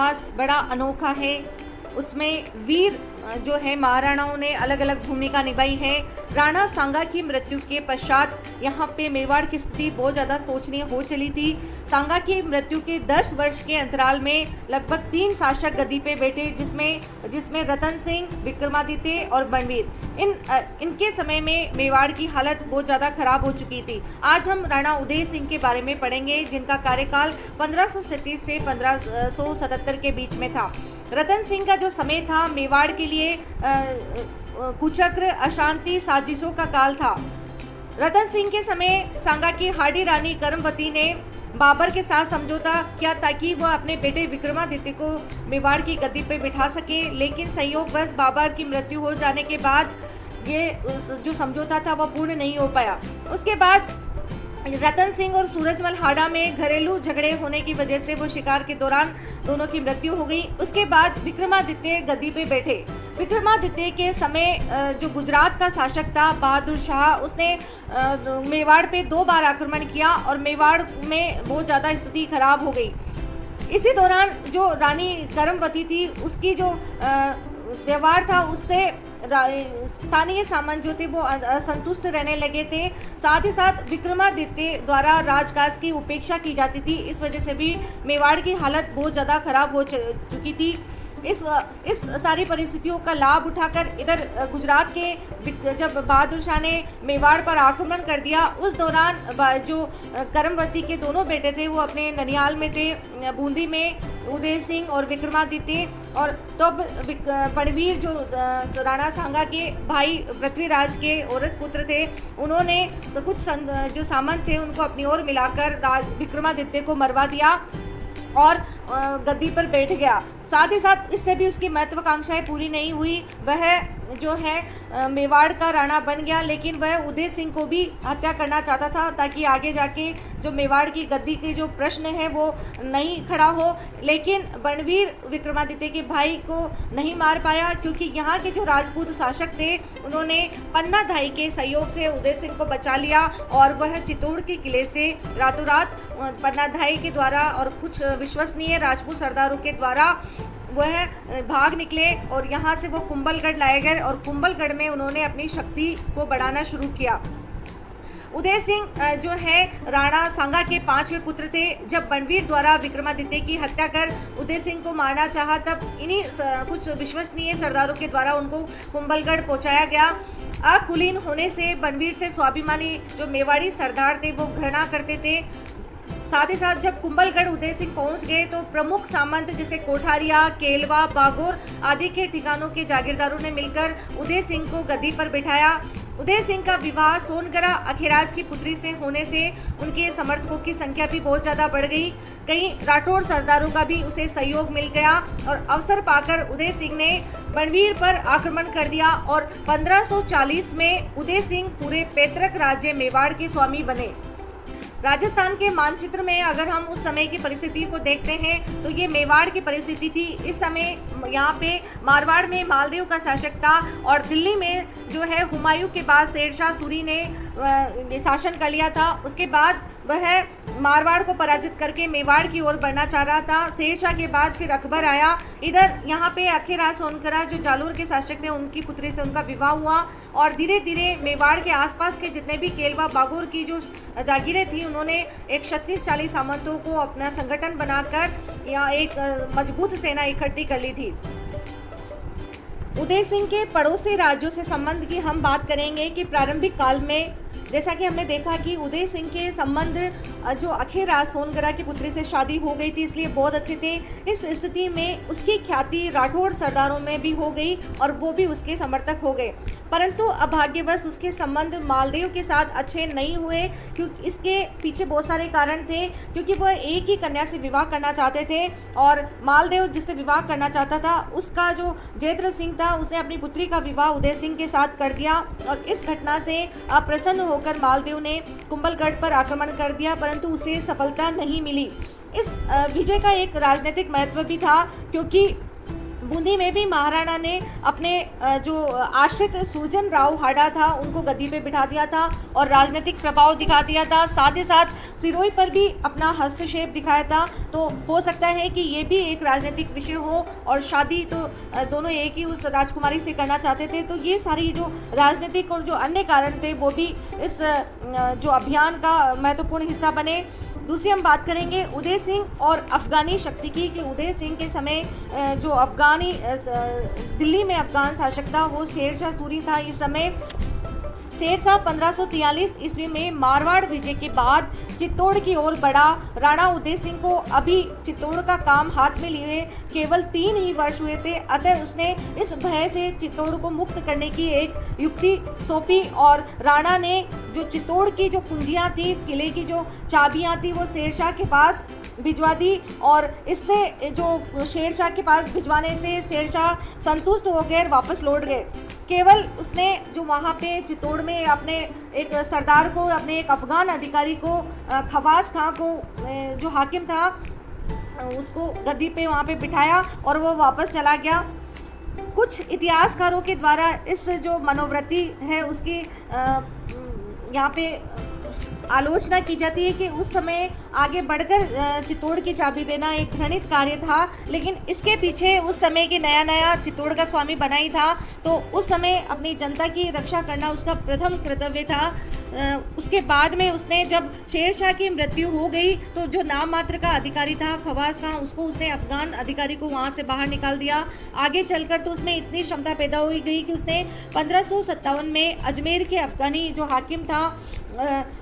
इतिहास बड़ा अनोखा है। उसमें वीर जो है महाराणाओं ने अलग अलग भूमिका निभाई है। राणा सांगा की मृत्यु के पश्चात यहाँ पे मेवाड़ की स्थिति बहुत ज़्यादा शोचनीय हो चली थी। सांगा की मृत्यु के 10 वर्ष के अंतराल में लगभग 3 शासक गद्दी पे बैठे, जिसमें रतन सिंह, विक्रमादित्य और बनवीर। इनके समय में मेवाड़ की हालत बहुत ज़्यादा खराब हो चुकी थी। आज हम राणा उदय सिंह के बारे में पढ़ेंगे, जिनका कार्यकाल 1537 से 1577 के बीच में था। रतन सिंह का जो समय था मेवाड़ के लिए कुचक्र, अशांति, साजिशों का काल था। रतन सिंह के समय सांगा की हाड़ी रानी करमवती ने बाबर के साथ समझौता किया ताकि वह अपने बेटे विक्रमादित्य को मेवाड़ की गद्दी पर बिठा सके, लेकिन संयोगवश बाबर की मृत्यु हो जाने के बाद ये जो समझौता था वह पूर्ण नहीं हो पाया। उसके बाद रतन सिंह और सूरजमल हाड़ा में घरेलू झगड़े होने की वजह से वो शिकार के दौरान दोनों की मृत्यु हो गई। उसके बाद विक्रमादित्य गद्दी पे बैठे। विक्रमादित्य के समय जो गुजरात का शासक था बहादुर शाह, उसने मेवाड़ पे 2 बार आक्रमण किया और मेवाड़ में बहुत ज़्यादा स्थिति खराब हो गई। इसी दौरान जो रानी करमवती थी, उसकी जो व्यवहार था उससे स्थानीय सामंत जो थे वो असंतुष्ट रहने लगे थे। साथ ही साथ विक्रमादित्य द्वारा राजकाज की उपेक्षा की जाती थी। इस वजह से भी मेवाड़ की हालत बहुत ज़्यादा खराब हो चुकी थी। इस सारी परिस्थितियों का लाभ उठाकर इधर गुजरात के जब बहादुर शाह ने मेवाड़ पर आक्रमण कर दिया, उस दौरान जो करमवती के दोनों बेटे थे वो अपने ननिहाल में थे, बूंदी में, उदय सिंह और विक्रमादित्य। और तब बनवीर जो राणा सांगा के भाई पृथ्वीराज के औरस पुत्र थे, उन्होंने कुछ जो सामंत थे उनको अपनी ओर मिलाकर विक्रमादित्य को मरवा दिया और गद्दी पर बैठ गया। साथ ही साथ इससे भी उसकी महत्वाकांक्षाएं पूरी नहीं हुई। वह जो है मेवाड़ का राणा बन गया, लेकिन वह उदय सिंह को भी हत्या करना चाहता था ताकि आगे जाके जो मेवाड़ की गद्दी के जो प्रश्न है वो नहीं खड़ा हो। लेकिन बनवीर विक्रमादित्य के भाई को नहीं मार पाया, क्योंकि यहाँ के जो राजपूत शासक थे उन्होंने पन्नाधाई के सहयोग से उदय सिंह को बचा लिया और वह चित्तौड़ के किले से रातों रात पन्नाधाई के द्वारा और कुछ विश्वसनीय राजपूत सरदारों के द्वारा वह भाग निकले और यहाँ से वो कुंभलगढ़ लाए गए और कुंभलगढ़ में उन्होंने अपनी शक्ति को बढ़ाना शुरू किया। उदय सिंह जो है राणा सांगा के 5वें पुत्र थे। जब बनवीर द्वारा विक्रमादित्य की हत्या कर उदय सिंह को मारना चाहा, तब इन्हीं कुछ विश्वसनीय सरदारों के द्वारा उनको कुंभलगढ़ पहुंचाया गया। अकुलीन होने से बनवीर से स्वाभिमानी जो मेवाड़ी सरदार थे वो घृणा करते थे। साथ ही साथ जब कुंभलगढ़ उदय सिंह पहुंच गए तो प्रमुख सामंत जैसे कोठारिया, केलवा, बागोर आदि के ठिकानों के जागीरदारों ने मिलकर उदय सिंह को गद्दी पर बिठाया। उदय सिंह का विवाह सोनगरा अखेराज की पुत्री से होने से उनके समर्थकों की संख्या भी बहुत ज़्यादा बढ़ गई। कई राठौड़ सरदारों का भी उसे सहयोग मिल गया और अवसर पाकर उदय सिंह ने बनवीर पर आक्रमण कर दिया और 1540 में उदय सिंह पूरे पैतृक राज्य मेवाड़ के स्वामी बने। राजस्थान के मानचित्र में अगर हम उस समय की परिस्थिति को देखते हैं तो ये मेवाड़ की परिस्थिति थी। इस समय यहाँ पे मारवाड़ में मालदेव का शासक था और दिल्ली में जो है हुमायूं के बाद शेरशाह सूरी ने शासन कर लिया था। उसके बाद वह मारवाड़ को पराजित करके मेवाड़ की ओर बढ़ना चाह रहा था। शेरशाह के बाद फिर अकबर आया। इधर यहाँ पे अखेराज सोनकरा जो जालोर के शासक थे उनकी पुत्री से उनका विवाह हुआ और धीरे धीरे मेवाड़ के आसपास के जितने भी केलवा बागोर की जो जागीरें थी उन्होंने एक शक्तिशाली सामंतों को अपना संगठन बनाकर यहाँ एक मजबूत सेना इकट्ठी कर ली थी। उदय सिंह के पड़ोसी राज्यों से संबंध की हम बात करेंगे कि प्रारंभिक काल में जैसा कि हमने देखा कि उदय सिंह के संबंध जो अखेराज सोनगरा की पुत्री से शादी हो गई थी, इसलिए बहुत अच्छे थे। इस स्थिति में उसकी ख्याति राठौड़ सरदारों में भी हो गई और वो भी उसके समर्थक हो गए। परंतु अभाग्यवश उसके संबंध मालदेव के साथ अच्छे नहीं हुए, क्योंकि इसके पीछे बहुत सारे कारण थे। क्योंकि वह एक ही कन्या से विवाह करना चाहते थे और मालदेव जिससे विवाह करना चाहता था उसका जो जयद्रथ सिंह था उसने अपनी पुत्री का विवाह उदय सिंह के साथ कर दिया और इस घटना से अप्रसन्न होकर मालदेव ने कुंभलगढ़ पर आक्रमण कर दिया, परंतु उसे सफलता नहीं मिली। इस विजय का एक राजनीतिक महत्व भी था, क्योंकि बूंदी में भी महाराणा ने अपने जो आश्रित सुरजन राव हाडा था उनको गद्दी पे बिठा दिया था और राजनीतिक प्रभाव दिखा दिया था। साथ ही साथ सिरोही पर भी अपना हस्तक्षेप दिखाया था। तो हो सकता है कि ये भी एक राजनीतिक विषय हो और शादी तो दोनों एक ही उस राजकुमारी से करना चाहते थे। तो ये सारी जो राजनीतिक और जो अन्य कारण थे वो भी इस जो अभियान का महत्वपूर्ण हिस्सा बने। दूसरी हम बात करेंगे उदय सिंह और अफगानी शक्ति की कि उदय सिंह के समय जो अफगानी दिल्ली में अफगान शासक था वो शेरशाह सूरी था। इस समय शेरशाह 1543 ईस्वी में मारवाड़ विजय के बाद चित्तौड़ की ओर बढ़ा। राणा उदय सिंह को अभी चित्तौड़ का काम हाथ में लिए केवल 3 ही वर्ष हुए थे, अतः उसने इस भय से चित्तौड़ को मुक्त करने की एक युक्ति सौंपी और राणा ने जो चित्तौड़ की जो कुंजियां थी, किले की जो चाबियां थी वो शेरशाह के पास भिजवा दी और इससे जो शेरशाह के पास भिजवाने से शेरशाह संतुष्ट हो गए, वापस लौट गए। केवल उसने जो वहाँ पे चित्तौड़ में अपने एक सरदार को, अपने एक अफगान अधिकारी को, खवास खां को जो हाकिम था उसको गद्दी पे वहाँ पे बिठाया और वो वापस चला गया। कुछ इतिहासकारों के द्वारा इस जो मनोवृत्ति है उसकी यहाँ पे आलोचना की जाती है कि उस समय आगे बढ़कर चित्तौड़ की चाबी देना एक घृणित कार्य था, लेकिन इसके पीछे उस समय के नया चित्तौड़ का स्वामी बना ही था, तो उस समय अपनी जनता की रक्षा करना उसका प्रथम कर्तव्य था। उसके बाद में उसने जब शेरशाह की मृत्यु हो गई तो जो नाम मात्र का अधिकारी था खवास खां, उसको उसने अफगान अधिकारी को वहाँ से बाहर निकाल दिया। आगे चलकर तो उसमें इतनी क्षमता पैदा हो गई कि उसने 1557 में अजमेर के अफगानी जो हाकिम था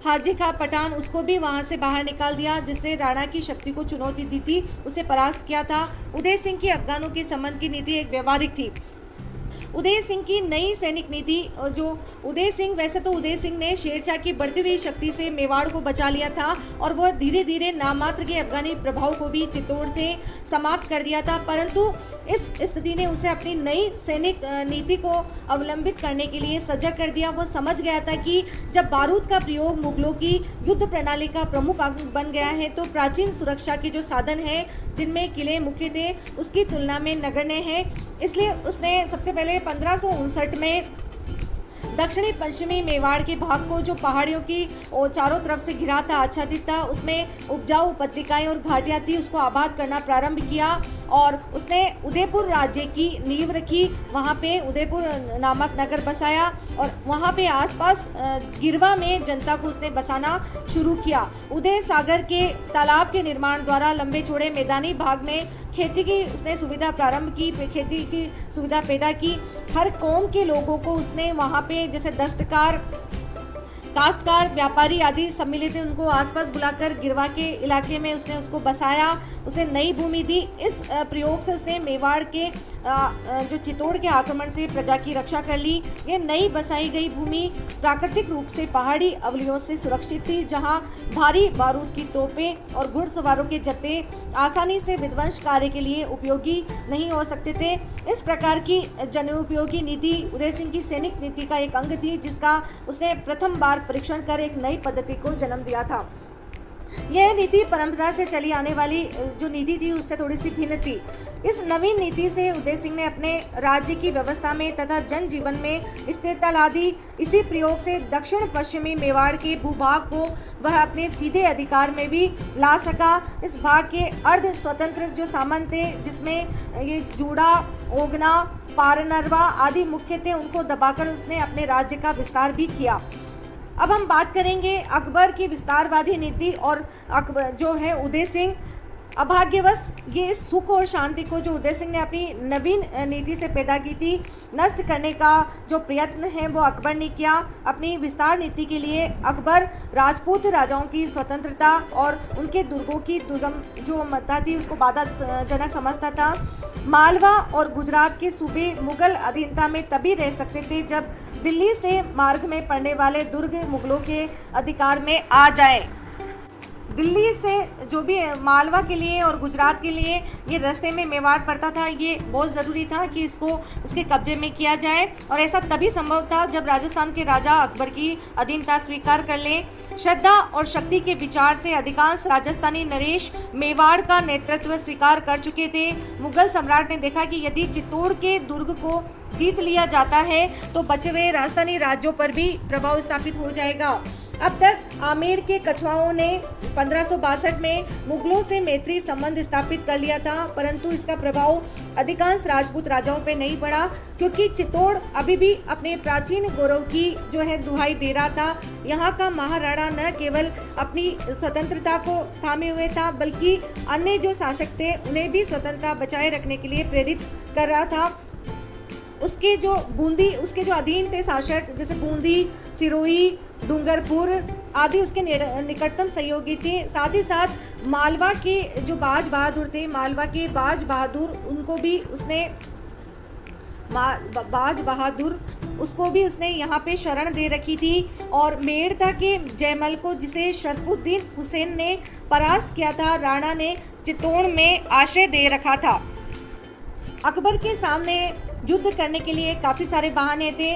हाजी का पठान, उसको भी वहाँ से बाहर निकाल दिया, जिससे राणा की शक्ति को चुनौती दी थी, उसे परास्त किया था। उदय सिंह की अफगानों के संबंध की नीति एक व्यवहारिक थी। उदय सिंह की नई सैनिक नीति जो वैसे तो उदय सिंह ने शेरशाह की बढ़ती हुई शक्ति से मेवाड़ को बचा लिया था और वह धीरे धीरे नाममात्र के अफगानी प्रभाव को भी चित्तौड़ से समाप्त कर दिया था, परंतु इस स्थिति ने उसे अपनी नई सैनिक नीति को अवलंबित करने के लिए सजग कर दिया। वह समझ गया था कि जब बारूद का प्रयोग मुगलों की युद्ध प्रणाली का प्रमुख अंग बन गया है तो प्राचीन सुरक्षा के जो साधन हैं जिनमें किले मुख्य थे उसकी तुलना में नगण्य हैं। इसलिए उसने सबसे पहले 1559 में दक्षिणी पश्चिमी मेवाड़ के भाग को जो पहाड़ियों की चारों तरफ से घिरा था, आच्छादित था, उसमें उपजाऊ उपत्यकाएं और घाटियां थी, उसको आबाद करना प्रारंभ किया और उसने उदयपुर राज्य की नींव रखी। वहाँ पे उदयपुर नामक नगर बसाया और वहाँ पे आसपास गिरवा में जनता को उसने बसाना शुरू किया। उदय सागर के तालाब के निर्माण द्वारा लंबे चौड़े मैदानी भाग में खेती की उसने सुविधा प्रारंभ की, खेती की सुविधा पैदा की। हर कौम के लोगों को उसने वहाँ पे जैसे दस्तकार, काश्तकार, व्यापारी आदि सम्मिलित थे, उनको आसपास बुलाकर गिरवा के इलाके में उसने उसको बसाया, उसे नई भूमि दी। इस प्रयोग से उसने मेवाड़ के जो चित्तौड़ के आक्रमण से प्रजा की रक्षा कर ली। ये नई बसाई गई भूमि प्राकृतिक रूप से पहाड़ी अवलियों से सुरक्षित थी, जहां भारी बारूद की तोपें और घुड़सवारों के जत्थे आसानी से विध्वंस कार्य के लिए उपयोगी नहीं हो सकते थे। इस प्रकार की जनोपयोगी नीति उदय सिंह की सैनिक नीति का एक अंग थी, जिसका उसने प्रथम बार परीक्षण कर एक नई पद्धति को जन्म दिया था। यह नीति परंपरा से चली आने वाली जो नीति थी उससे थोड़ी सी भिन्न थी। इस नवीन नीति से उदय सिंह ने अपने राज्य की व्यवस्था में तथा जनजीवन में स्थिरता ला दी। इसी प्रयोग से दक्षिण पश्चिमी मेवाड़ के भूभाग को वह अपने सीधे अधिकार में भी ला सका। इस भाग के अर्ध स्वतंत्र जो सामंत थे, जिसमें ये जूड़ा, ओगना, पारनरवा आदि मुख्य थे, उनको दबाकर उसने अपने राज्य का विस्तार भी किया। अब हम बात करेंगे अकबर की विस्तारवादी नीति और अकबर जो है उदय सिंह। अभाग्यवश ये सुख और शांति को जो उदय सिंह ने अपनी नवीन नीति से पैदा की थी नष्ट करने का जो प्रयत्न है वो अकबर ने किया। अपनी विस्तार नीति के लिए अकबर राजपूत राजाओं की स्वतंत्रता और उनके दुर्गों की दुर्गम जो मता थी उसको बाधाजनक समझता था। मालवा और गुजरात के सूबे मुगल अधीनता में तभी रह सकते थे जब दिल्ली से मार्ग में पड़ने वाले दुर्ग मुगलों के अधिकार में आ जाए। दिल्ली से जो भी मालवा के लिए और गुजरात के लिए ये रास्ते में मेवाड़ पड़ता था, ये बहुत ज़रूरी था कि इसके कब्जे में किया जाए। और ऐसा तभी संभव था जब राजस्थान के राजा अकबर की अधीनता स्वीकार कर लें। श्रद्धा और शक्ति के विचार से अधिकांश राजस्थानी नरेश मेवाड़ का नेतृत्व स्वीकार कर चुके थे। मुगल सम्राट ने देखा कि यदि चित्तौड़ के दुर्ग को जीत लिया जाता है तो बचे हुए राजस्थानी राज्यों पर भी प्रभाव स्थापित हो जाएगा। अब तक आमेर के कछवाओं ने 1562 में मुगलों से मैत्री संबंध स्थापित कर लिया था, परंतु इसका प्रभाव अधिकांश राजपूत राजाओं पर नहीं पड़ा, क्योंकि चित्तौड़ अभी भी अपने प्राचीन गौरव की जो है दुहाई दे रहा था। यहाँ का महाराणा न केवल अपनी स्वतंत्रता को थामे हुए था, बल्कि अन्य जो शासक थे उन्हें भी स्वतंत्रता बचाए रखने के लिए प्रेरित कर रहा था। उसके जो अधीन थे शासक, जैसे बूंदी, सिरोही, डूंगरपुर आदि उसके निकटतम सहयोगी थे। साथ ही साथ मालवा के जो बाज बहादुर थे, मालवा के बाज बहादुर, उसको भी उसने यहाँ पे शरण दे रखी थी। और मेड़ता के जयमल को, जिसे शरफुद्दीन हुसैन ने परास्त किया था, राणा ने चित्तौड़ में आश्रय दे रखा था। अकबर के सामने युद्ध करने के लिए काफ़ी सारे बहाने थे।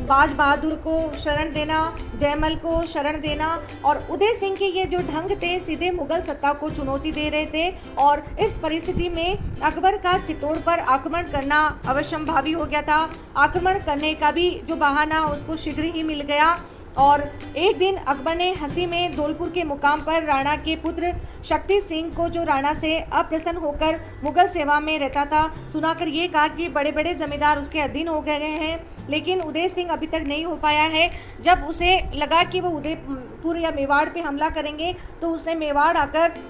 बाज बहादुर को शरण देना, जयमल को शरण देना, और उदय सिंह के ये जो ढंग थे सीधे मुगल सत्ता को चुनौती दे रहे थे। और इस परिस्थिति में अकबर का चित्तौड़ पर आक्रमण करना अवश्यंभावी हो गया था। आक्रमण करने का भी जो बहाना उसको शीघ्र ही मिल गया। और एक दिन अकबर ने हंसी में धौलपुर के मुकाम पर राणा के पुत्र शक्ति सिंह को, जो राणा से अप्रसन्न होकर मुगल सेवा में रहता था, सुनाकर ये कहा कि बड़े बड़े जमींदार उसके अधीन हो गए हैं, लेकिन उदय सिंह अभी तक नहीं हो पाया है। जब उसे लगा कि वो उदयपुर या मेवाड़ पे हमला करेंगे तो उसने मेवाड़ आकर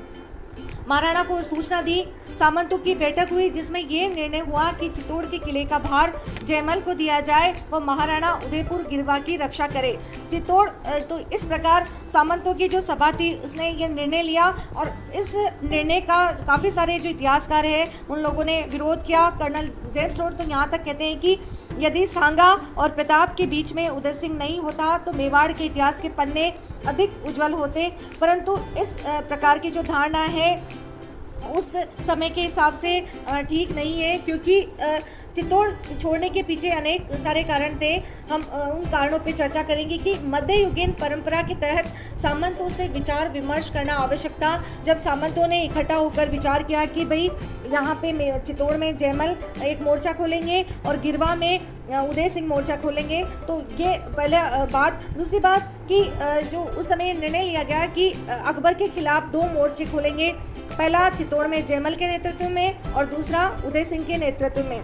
महाराणा को सूचना दी। सामंतों की बैठक हुई, जिसमें ये निर्णय हुआ कि चित्तौड़ के किले का भार जयमल को दिया जाए, वह महाराणा उदयपुर गिरवा की रक्षा करे। चित्तौड़ तो इस प्रकार सामंतों की जो सभा थी उसने ये निर्णय लिया, और इस निर्णय का काफ़ी सारे जो इतिहासकार हैं उन लोगों ने विरोध किया। कर्नल जेम्स टोड तो यहाँ तक कहते हैं कि यदि सांगा और प्रताप के बीच में उदय सिंह नहीं होता तो मेवाड़ के इतिहास के पन्ने अधिक उज्जवल होते। परंतु इस प्रकार की जो धारणा है उस समय के हिसाब से ठीक नहीं है, क्योंकि चित्तौड़ छोड़ने के पीछे अनेक सारे कारण थे। हम उन कारणों पर चर्चा करेंगे कि मध्ययुगीन परंपरा के तहत सामंतों से विचार विमर्श करना आवश्यक था। जब सामंतों ने इकट्ठा होकर विचार किया कि भाई यहाँ पे चित्तौड़ में जयमल एक मोर्चा खोलेंगे और गिरवा में उदय सिंह मोर्चा खोलेंगे, तो ये पहला बात। दूसरी बात कि जो उस समय निर्णय लिया गया कि अकबर के खिलाफ 2 मोर्चे खोलेंगे, पहला चित्तौड़ में जयमल के नेतृत्व में और दूसरा उदय सिंह के नेतृत्व में।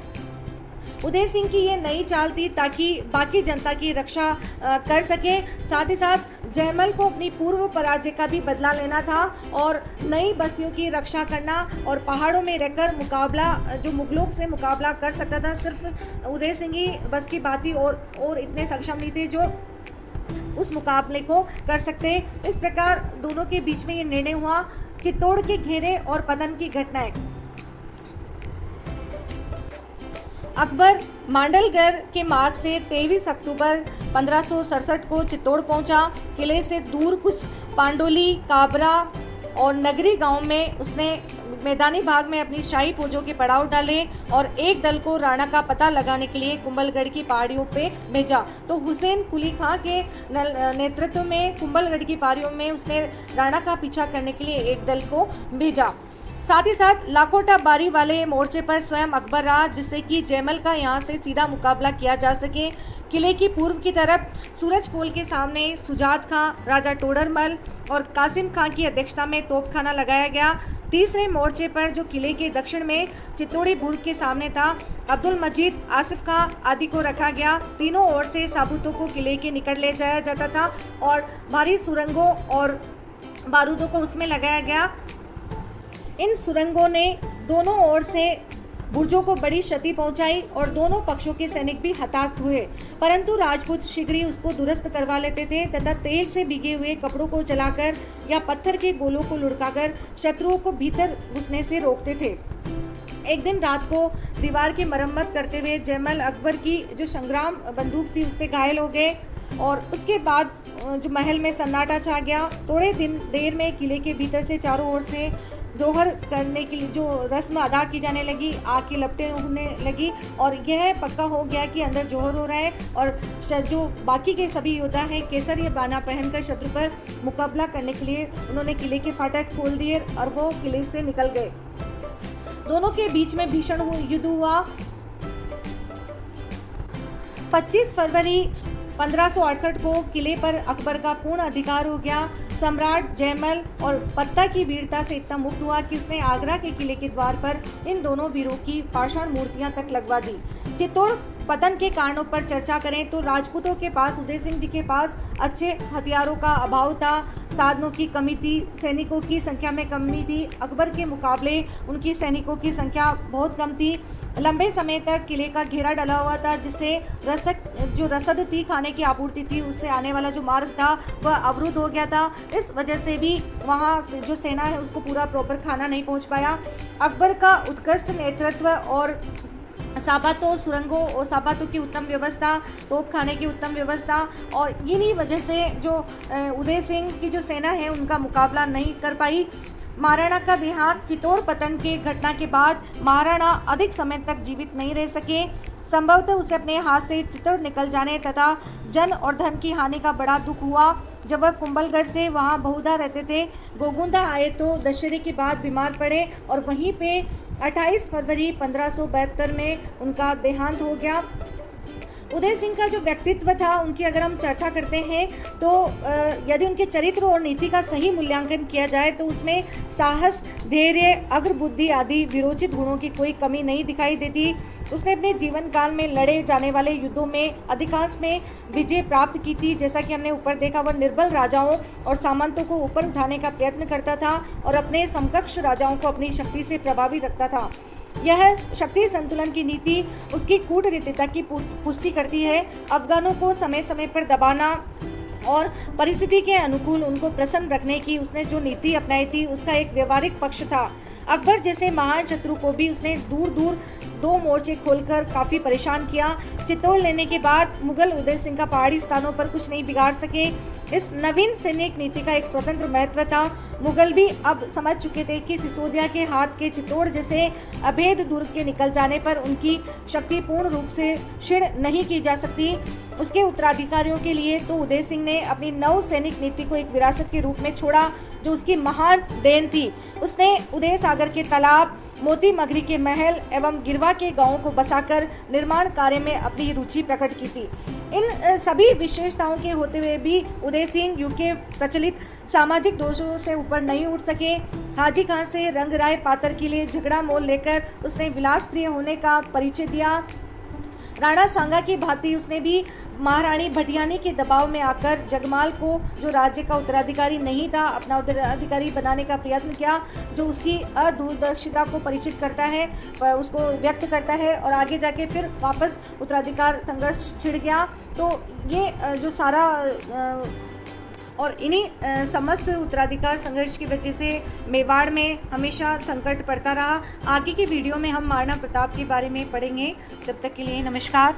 उदय सिंह की ये नई चाल थी ताकि बाकी जनता की रक्षा कर सके। साथ ही साथ जयमल को अपनी पूर्व पराजय का भी बदला लेना था और नई बस्तियों की रक्षा करना, और पहाड़ों में रहकर मुकाबला जो मुगलों से मुकाबला कर सकता था सिर्फ उदय सिंह ही बस की बात थी, और इतने सक्षम नहीं थे जो उस मुकाबले को कर सकते। इस प्रकार दोनों के बीच में ये निर्णय हुआ। चित्तौड़ के घेरे और पतन की घटनाएं। अकबर मांडलगढ़ के मार्ग से 23 अक्टूबर 1567 को चित्तौड़ पहुंचा। किले से दूर कुछ पांडोली, काबरा और नगरी गांव में उसने मैदानी भाग में अपनी शाही फौजों के पड़ाव डाले और एक दल को राणा का पता लगाने के लिए कुंभलगढ़ की पहाड़ियों पे भेजा। तो हुसैन कुली खां के नेतृत्व में कुंभलगढ़ की पहाड़ियों में उसने राणा का पीछा करने के लिए एक दल को भेजा। साथ ही साथ लाखोटा बारी वाले मोर्चे पर स्वयं अकबर रहा, जिससे कि जयमल का यहाँ से सीधा मुकाबला किया जा सके। किले की पूर्व की तरफ सूरजपोल के सामने सुजात खां, राजा टोडरमल और कासिम खां की अध्यक्षता में तोपखाना लगाया गया। तीसरे मोर्चे पर जो किले के दक्षिण में चित्तौड़ी बुर्ग के सामने था, अब्दुल मजीद, आसिफ खां आदि को रखा गया। तीनों ओर से साबुतों को किले के निकट ले जाया जाता था और भारी सुरंगों और बारूदों को उसमें लगाया गया। इन सुरंगों ने दोनों ओर से बुर्जों को बड़ी क्षति पहुंचाई और दोनों पक्षों के सैनिक भी हताहत हुए, परंतु राजपूत शीघ्र ही उसको दुरुस्त करवा लेते थे तथा तेल से भीगे हुए कपड़ों को जलाकर या पत्थर के गोलों को लुढ़काकर शत्रुओं को भीतर घुसने से रोकते थे। एक दिन रात को दीवार की मरम्मत करते हुए जयमल अकबर की जो संग्राम बंदूक थी उससे घायल हो गए। और उसके बाद जो महल में सन्नाटा छा गया। थोड़े देर में किले के भीतर से चारों ओर से जोहर करने के लिए जो रस्म अदा की जाने लगी, आग की लपटें उड़ने लगी और यह पक्का हो गया कि अंदर जोहर हो रहा है। और जो बाकी के सभी योद्धा हैं केसरिया बाना पहनकर शत्रु पर मुकाबला करने के लिए उन्होंने किले के फाटक खोल दिए और वो किले से निकल गए। दोनों के बीच में भीषण युद्ध हुआ। 25 फरवरी 1568 को किले पर अकबर का पूर्ण अधिकार हो गया। सम्राट जयमल और पत्ता की वीरता से इतना मुक्त हुआ कि उसने आगरा के किले के द्वार पर इन दोनों वीरों की पाषाण मूर्तियां तक लगवा दी। चित्तौड़ पतन के कारणों पर चर्चा करें तो राजपूतों के पास, उदय सिंह जी के पास अच्छे हथियारों का अभाव था, साधनों की कमी थी, सैनिकों की संख्या में कमी थी। अकबर के मुकाबले उनकी सैनिकों की संख्या बहुत कम थी। लंबे समय तक किले का घेरा डला हुआ था, जिससे रसद थी, खाने की आपूर्ति थी, उससे आने वाला जो मार्ग था वह अवरुद्ध हो गया था। इस वजह से भी वहाँ से जो सेना है उसको पूरा प्रॉपर खाना नहीं पहुँच पाया। अकबर का उत्कृष्ट नेतृत्व और साबातों, सुरंगों और साबातों की उत्तम व्यवस्था, तोपखाने की उत्तम व्यवस्था और इन्हीं वजह से जो उदय सिंह की जो सेना है उनका मुकाबला नहीं कर पाई। महाराणा का देहांत, चित्तौड़ पतन के घटना के बाद महाराणा अधिक समय तक जीवित नहीं रह सके। संभवतः उसे अपने हाथ से चित्तौड़ निकल जाने तथा जन और धन की हानि का बड़ा दुख हुआ। जब वह कुंभलगढ़ से वहाँ बहुधा रहते थे, गोगुंदा आए तो दशहरे के बाद बीमार पड़े और वहीं पे 28 फरवरी 1572 में उनका देहांत हो गया। उदय सिंह का जो व्यक्तित्व था उनकी अगर हम चर्चा करते हैं तो यदि उनके चरित्र और नीति का सही मूल्यांकन किया जाए तो उसमें साहस, धैर्य, अग्रबुद्धि आदि विरोचित गुणों की कोई कमी नहीं दिखाई देती। उसने अपने जीवन काल में लड़े जाने वाले युद्धों में अधिकांश में विजय प्राप्त की थी। जैसा कि हमने ऊपर देखा, वह निर्बल राजाओं और सामंतों को ऊपर उठाने का प्रयत्न करता था और अपने समकक्ष राजाओं को अपनी शक्ति से प्रभावित रखता था। यह शक्ति संतुलन की नीति उसकी कूटनीतिता की पुष्टि करती है। अफगानों को समय समय पर दबाना और परिस्थिति के अनुकूल उनको प्रसन्न रखने की उसने जो नीति अपनाई थी उसका एक व्यवहारिक पक्ष था। अकबर जैसे महान शत्रु को भी उसने दूर दूर 2 मोर्चे खोलकर काफ़ी परेशान किया। चित्तौड़ लेने के बाद मुगल उदय सिंह का पहाड़ी स्थानों पर कुछ नहीं बिगाड़ सके। इस नवीन सैनिक नीति का एक स्वतंत्र महत्व था। मुगल भी अब समझ चुके थे कि सिसोदिया के हाथ के चित्तौड़ जैसे अभेद दुर्ग के निकल जाने पर उनकी शक्ति पूर्ण रूप से क्षीण नहीं की जा सकती। उसके उत्तराधिकारियों के लिए तो उदय सिंह ने अपनी नव सैनिक नीति को एक विरासत के रूप में छोड़ा जो उसकी महान देन थी। उसने उदय सागर के तालाब, मोती मगरी के महल एवं गिरवा के गांवों को बसाकर निर्माण कार्य में अपनी रुचि प्रकट की थी। इन सभी विशेषताओं के होते हुए भी उदय सिंह युग के प्रचलित सामाजिक दोषों से ऊपर नहीं उठ सके। हाजी खान से रंगराय पातर के लिए झगड़ा मोल लेकर उसने विलासप्रिय होने का परिचय दिया। राणा सांगा की भांति उसने भी महारानी भटियानी के दबाव में आकर जगमाल को, जो राज्य का उत्तराधिकारी नहीं था, अपना उत्तराधिकारी बनाने का प्रयत्न किया, जो उसकी अदूरदर्शिता को परिचित करता है, उसको व्यक्त करता है और आगे जाके फिर वापस उत्तराधिकार संघर्ष छिड़ गया। तो ये जो सारा और इन्हीं समस्त उत्तराधिकार संघर्ष की वजह से मेवाड़ में हमेशा संकट पड़ता रहा। आगे की वीडियो में हम महाराणा प्रताप के बारे में पढ़ेंगे। तब तक के लिए नमस्कार।